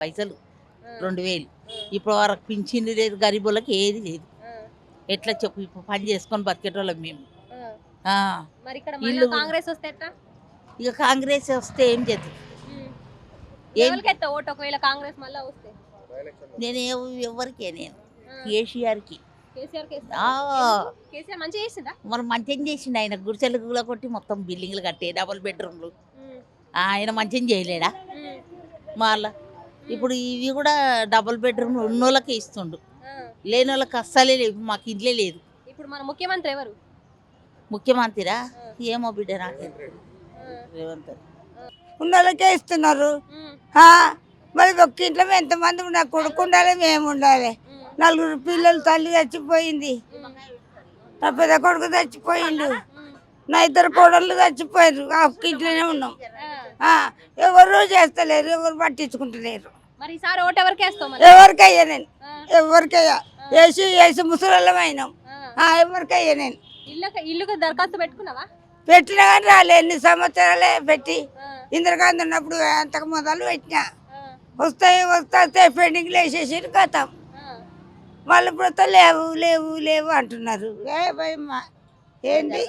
పైసలు ఆ, 2000 ఆ, ఇప్పుడు వరకు పింఛన్ లేదు, గరీబులకి ఏది లేదు. ఆ, ఎట్లా చెప్పు, ఇప్పుడు పని చేసుకొని బతికేటోళ్ళం మేము. ఆ. ఆ, మరి ఇక్కడ మళ్ళీ ఇల్లు కూడా కాంగ్రెస్ వస్తే ఎట్లా? ఇక కాంగ్రెస్ వస్తే ఏం చేద్దాం? ఉమ్. ఏం ఎవరికి ఎత్తావు ఓటు ఒకవేళ కాంగ్రెస్ మళ్ళా వస్తే? నేను ఎవరికే నేను ఆ, కేసీఆర్కి. కేసీఆర్ కి ఆ, వేస్తావా? ఎందుకు? కేసీఆర్ మంచిగా చేసిందా? మనం మంచిగా చేసిండు ఆయన. గుడిసెలు గుల కొట్టి మొత్తం బిల్డింగ్లు కట్టే, డబుల్ బెడ్రూమ్లు. ఉమ్, ఆయన మంచిగా చేయలేడా? ఉమ్, మళ్ళా ఉమ్, ఇప్పుడు ఇవి కూడా డబుల్ బెడ్రూమ్లు ఉన్నోళ్ళకే ఇస్తుండు, ఆ. లేని వాళ్ళకి అస్సలే లేవు. మాకు ఇల్లే లేదు. ఇప్పుడు మన ముఖ్యమంత్రి ఎవరు? ముఖ్యమంత్రిరా? ఆ, ఏమో బిడ్డ, నాకు ఆ, రేవంత్. ఉన్నోళ్ళకే ఇస్తున్నారు. ఉమ్, ఆ, మరి ఒక్క ఇంట్లో ఎంతమంది ఉన్నారు? కొడుకు ఉండాలి, మేము ఉండాలి. ఉమ్, 4 పిల్లలు, తల్లి చచ్చిపోయింది, ఉమ్, నా పెద్ద కొడుకు చచ్చిపోయిండు, ఉమ్, నా 2 కోడళ్ళు చచ్చిపోయారు. ఆ ఒక్క ఇంట్లోనే ఉన్నాం. ఆ. ఎవరు చేస్తలేరు, ఎవరు పట్టించుకుంటలేరు. మరి ఈసారి ఓటు ఎవరికి వేస్తావు మరి? ఎవరికయ్యా నేను, ఆ, ఎవరికయ్యా వేసి ముసలమైనాం. ఆ. ఎవరికయ్యా నేను ఇల్లుకు దరఖాస్తు పెట్టుకున్నావా? పెట్టినా కానీ రాలే. ఎన్ని సంవత్సరాలే పెట్టి. ఆ, ఇందిరాగాంధీ ఉన్నప్పుడు అంతకు మొదలు పెట్టినా. ఆ, వస్తే పెండింగ్లు వేసేసి కథం. ఆ. వాళ్ళు ఇప్పుడు లేవు లేవు లేవు అంటున్నారు. ఏ భయమ్మా ఏంటి?